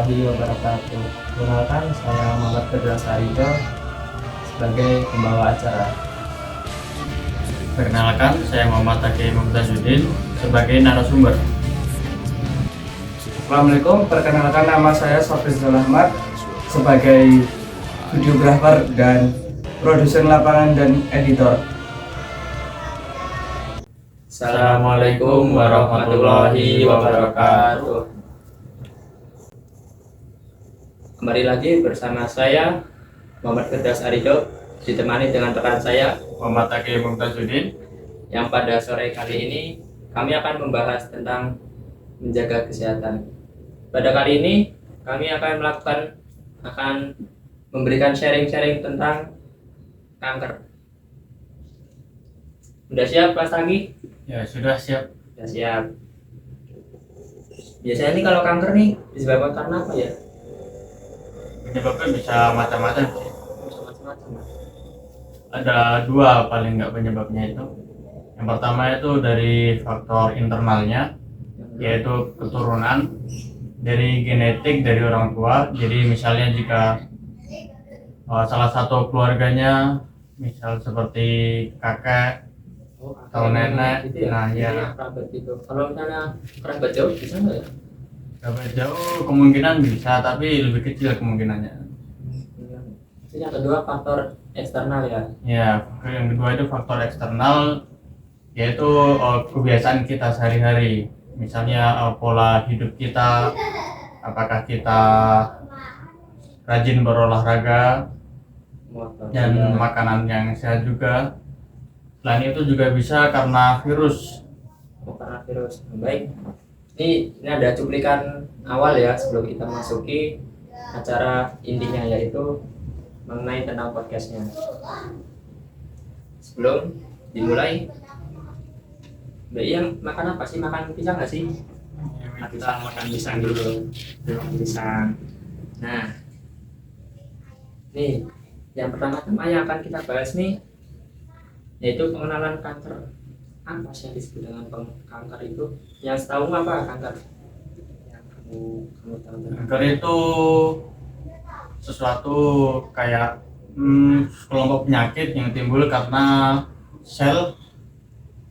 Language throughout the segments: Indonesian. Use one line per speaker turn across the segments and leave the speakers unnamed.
warahmatullahi wabarakatuh. Perkenalkan, saya Muhammad Firdaus Arido sebagai pembawa acara.
Perkenalkan, saya Muhammad Taki Mumtazuddin sebagai narasumber.
Assalamualaikum, perkenalkan nama saya Sofrizul Ahmad sebagai videografer dan produser lapangan dan editor.
Assalamualaikum warahmatullahi wabarakatuh.
Kembali lagi bersama saya Muhammad Firdaus Arido, ditemani dengan rekan saya
Muhammad Taki Mumtazuddin.
yang pada sore kali ini kami akan membahas tentang menjaga kesehatan. Pada kali ini kami akan memberikan sharing-sharing tentang kanker. Sudah siap Mas Tanggi?
Ya, sudah siap.
Sudah siap. Biasanya ini kalau kanker nih disebabkan karena apa ya?
Penyebabnya bisa macam-macam sih.
Macam-macam.
Ada dua paling nggak penyebabnya itu. Yang pertama itu dari faktor internalnya, yaitu keturunan dari genetik dari orang tua. Jadi misalnya jika salah satu keluarganya, misal seperti kakek atau nenek,
gitu ya?
nah ya
Kerabat gitu. Kalau misalnya kerabat jauh bisa nggak ya?
kerabat jauh kemungkinan bisa, tapi lebih kecil kemungkinannya.
Terus yang kedua faktor eksternal ya.
Ya, yang kedua itu faktor eksternal, yaitu kebiasaan kita sehari-hari. Misalnya pola hidup kita, apakah kita rajin berolahraga dan makanan yang sehat juga. Selain itu juga bisa karena virus.
Karena virus. Baik. Ini ada cuplikan awal ya sebelum kita masuki acara intinya, yaitu mengenai tentang podcastnya. Sebelum dimulai, Mbak Iya makan apa sih? Makan pisang nggak sih? Kita makan pisang dulu. Makan pisang. Nah, nih yang pertama-tama yang akan kita bahas nih, yaitu pengenalan kanker. Apa sih yang disebut dengan kanker itu? Yang setahu apa kanker? Yang kamu tahu tentang
Kanker itu sesuatu kayak kelompok penyakit yang timbul karena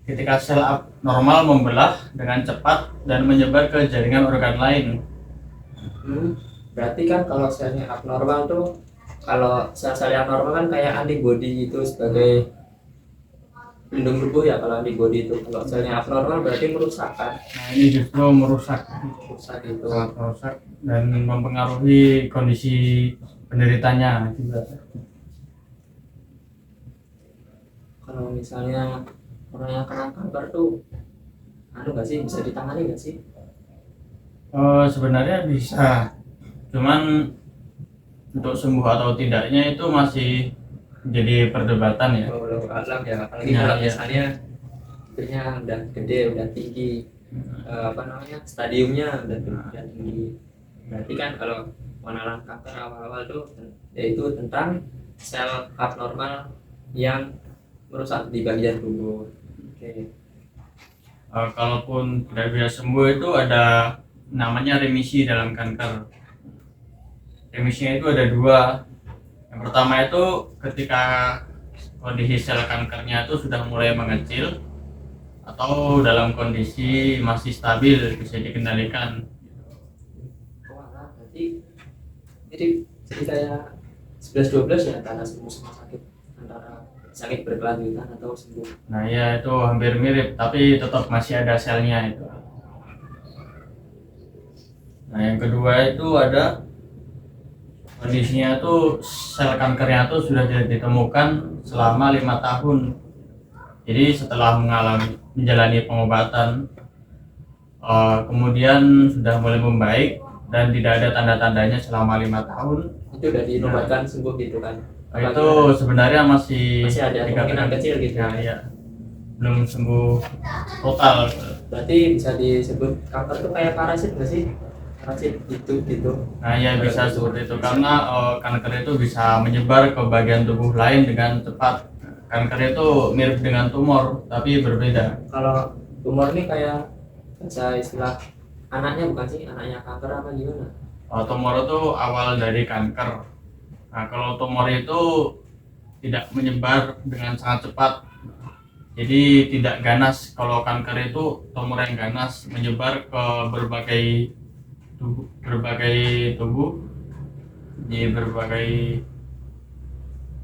ketika sel abnormal membelah dengan cepat dan menyebar ke jaringan organ lain.
Berarti kan kalau selnya abnormal tuh, kalau sel-sel yang normal kan kayak antibody itu sebagai pelindung tubuh ya. Kalau antibody itu, kalau selnya abnormal berarti merusak kan?
Nah, ini justru merusak
Gitu.
sangat merusak dan mempengaruhi kondisi penderitanya juga.
Kalau misalnya orang yang kena kanker tuh, nggak sih, bisa ditangani nggak sih?
Sebenarnya bisa, cuman untuk sembuh atau tidaknya itu masih jadi perdebatan ya.
Kalau alam ya, apalagi
Ya,
kalau
ya.
misalnya itu udah gede, udah tinggi, stadiumnya udah tinggi. Berarti kan kalau pengenalan kanker awal-awal tuh yaitu tentang sel abnormal yang merusak di bagian tubuh. Oke.
Kalaupun tidak bisa sembuh itu ada namanya remisi dalam kanker. Remisinya itu ada dua. Yang pertama itu ketika kondisi sel kankernya itu sudah mulai mengecil atau dalam kondisi masih stabil, bisa dikendalikan.
Wah, berarti jadi kayak 11-12 ya, antara sembuh sama sakit, antara sakit berkelanjutan atau sembuh.
Nah ya, itu hampir mirip, tapi tetap masih ada selnya itu. Nah yang kedua itu ada kondisinya tuh sel kankernya tuh sudah tidak ditemukan selama 5 tahun. Jadi setelah menjalani pengobatan, kemudian sudah mulai membaik dan tidak ada tanda-tandanya selama 5 tahun.
Itu udah diobatkan sembuh gitu kan?
Itu sebenarnya masih
ada kemungkinan kecil gitu.
Ya, ya. Belum sembuh total.
Berarti bisa disebut kanker tuh kayak parasit nggak sih? Parasit gitu.
Nah ya, bisa seperti itu karena kanker itu bisa menyebar ke bagian tubuh lain dengan cepat. Kanker itu mirip dengan tumor tapi berbeda.
Kalau tumor nih kayak bahasa istilah anaknya bukan sih? Anaknya kanker apa gimana?
Tumor itu awal dari kanker. Nah, kalau tumor itu tidak menyebar dengan sangat cepat, jadi tidak ganas. Kalau kanker itu tumor yang ganas menyebar ke berbagai tubuh di
berbagai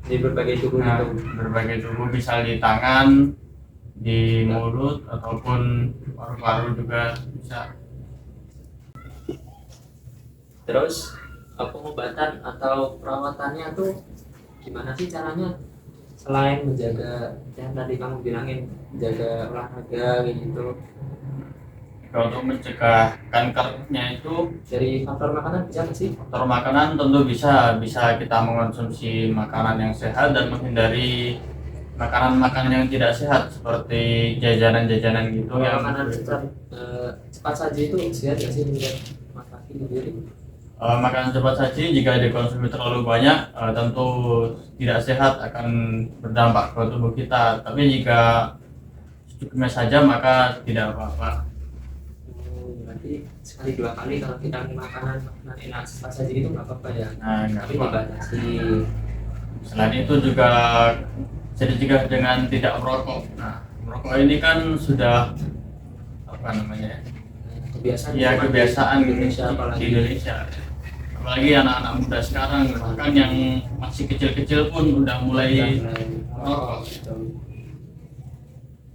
tubuh
nah,
gitu.
berbagai tubuh, bisa di tangan, di mulut, ataupun paru-paru juga bisa.
Terus pengobatan atau perawatannya tuh gimana sih caranya? Selain menjaga yang tadi kamu bilangin, menjaga olahraga kayak gitu,
Kalau untuk mencegah kankernya itu,
dari faktor makanan bisa nggak sih?
faktor makanan tentu bisa kita mengonsumsi makanan yang sehat dan menghindari makanan-makanan yang tidak sehat seperti jajanan-jajanan gitu
Kalau
yang
makanan cepat saji itu sehat nggak sih menurut Mas Fakih sendiri?
makanan cepat saji jika dikonsumsi terlalu banyak tentu tidak sehat, akan berdampak ke tubuh kita. Tapi jika secukupnya saja maka tidak apa-apa.
Berarti sekali dua kali kalau kita makanan enak cepat saji itu nggak apa-apa ya?
Nah, nggak
Tapi
apa.
dibatasi.
Selain itu juga bisa dicegah dengan tidak merokok. Nah, merokok ini kan sudah apa namanya?
Kebiasaan
Ya, kebiasaan
di Indonesia apalagi.
di Indonesia. Apalagi anak-anak muda sekarang, bahkan yang masih kecil-kecil pun udah mulai merokok.
Gitu.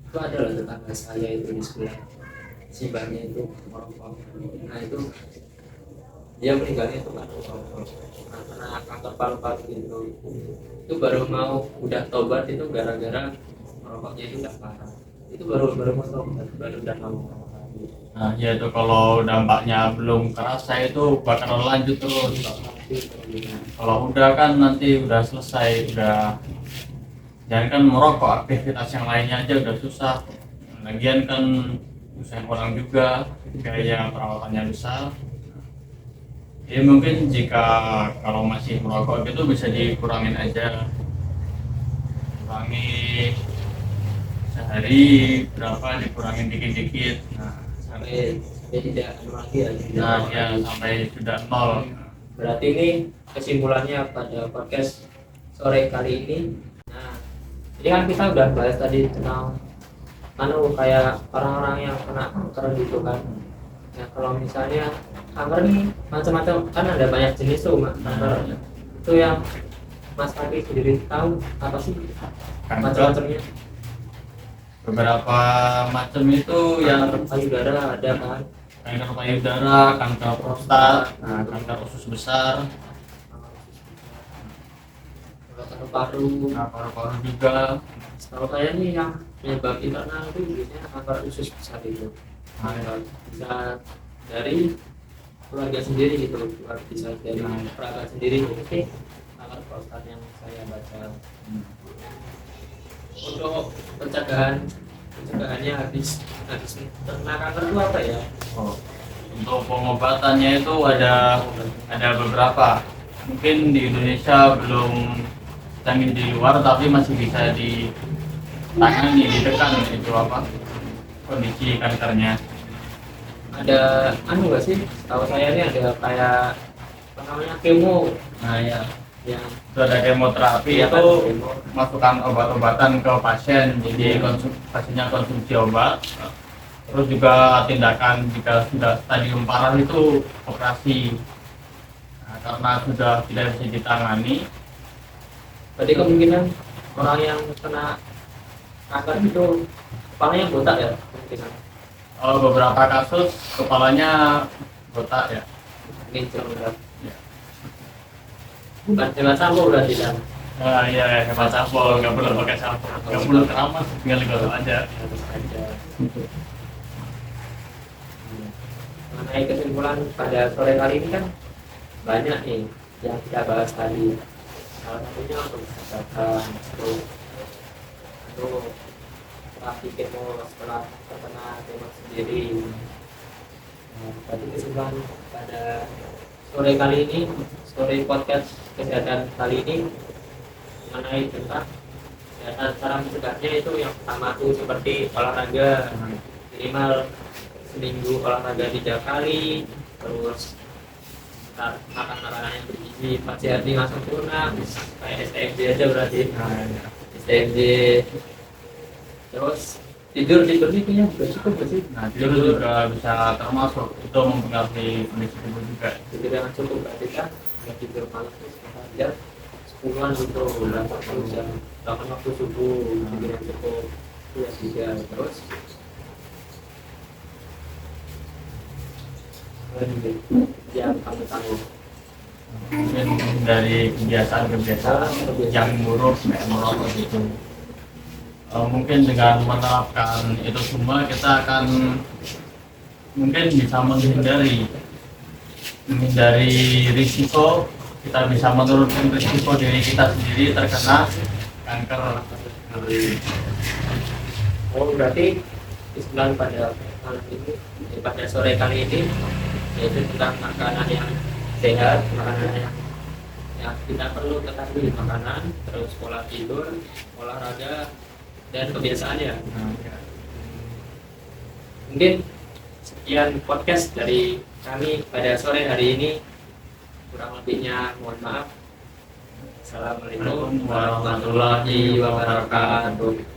Itu ada loh tetangga saya itu di sebelah Sibarnya itu merokok. Nah itu dia meninggalnya itu kan merokok. Nah, karena kanker paru-paru gitu. Itu baru mau udah tobat itu gara-gara merokoknya itu udah parah. Itu baru mau tobat, baru udah mau merokok lagi.
Nah, yaitu kalau dampaknya belum kerasa itu bakal lanjut terus. Kalau udah kan nanti udah selesai, udah jangan kan merokok, aktivitas yang lainnya aja udah susah. Lagian kan usaha orang juga, biaya perawatannya besar. Ya mungkin jika kalau masih merokok itu bisa dikurangin aja, kurangi sehari berapa, dikurangin dikit-dikit. Nah,
sampai tidak anu lagi ya.
nah ya sampai sudah nol.
Berarti ini kesimpulannya pada podcast sore kali ini. Nah, ini kan kita udah bahas tadi tentang kayak orang-orang yang kena kanker gitu kan. Nah, kalau misalnya kanker nih macam-macam kan, ada banyak jenis tuh kanker. Itu yang Mas Fakih sendiri tahu apa sih
Kanker
macam-macamnya?
beberapa macam itu yang
Kanker payudara ada kan,
kanker payudara, kanker prostat, nah, kanker usus besar,
kanker paru.
nah, paru-paru juga.
Kalau saya nih yang penyebab internal itu biasanya kanker usus besar itu.
Nah,
Bisa dari keluarga sendiri gitu, bisa dari kerabat sendiri. Oke, kanker prostat yang saya baca. Untuk pencegahannya habis terkena kanker itu apa ya?
oh, untuk pengobatannya itu ada beberapa. Mungkin di Indonesia belum canggih di luar, tapi masih bisa ditangani, ditekan itu apa kondisi kankernya.
Ada nggak sih? Tahu saya ini ada kayak apa namanya kemo.
Nah ya,
Yang
itu ada kemoterapi, itu masukkan obat-obatan ke pasien, jadi pasiennya konsumsi obat. Terus juga tindakan jika sudah stadium parah itu operasi. Nah, karena sudah tidak bisa ditangani,
berarti kemungkinan orang yang kena kanker itu kepalanya botak ya kemungkinan.
beberapa kasus kepalanya botak ya.
Ngincir udah.
Ya.
Bukan hemat sampo berarti kan.
Nah, iya, hemat sampel, nggak perlu pakai sampel, nggak perlu keramas, tinggal digosok aja.
Harus aja. Mengenai kesimpulan pada sore kali ini kan banyak nih yang kita bahas tadi. Salah satunya untuk kesehatan, untuk terapi kemo setelah terkena kemo sendiri. Nah, tadi kesimpulan pada sore kali ini, sore podcast kesehatan kali ini mengenai tentang kesehatan, cara mencegahnya itu yang pertama tuh seperti olahraga, minimal seminggu olahraga 3 kali, terus makan makanan yang bergizi, 4 sehat 5 sempurna, kayak STMJ aja berarti. STMJ. Terus tidur nih kayaknya juga cukup nggak sih?
Nah, tidur juga bisa termasuk, itu mempengaruhi kondisi tubuh juga.
Tidur yang cukup berarti kan nggak tidur malam tuh sekitar jam 10-an gitu, 8 jam, 8 waktu subuh, tidur yang cukup itu ya juga. Terus yang kamu tahu
Mungkin dari kebiasaan yang buruk kayak merokok gitu. Mungkin dengan menerapkan itu semua kita akan mungkin bisa menghindari risiko, kita bisa menurunkan risiko diri kita sendiri terkena kanker.
oh berarti kesimpulan pada malam ini pada sore kali ini yaitu tentang makanan yang sehat, makanan yang kita perlu ketahui, makanan, terus pola tidur, olahraga, dan kebiasaan ya. Mungkin sekian podcast dari kami pada sore hari ini, kurang lebihnya mohon maaf. Assalamualaikum warahmatullahi wabarakatuh.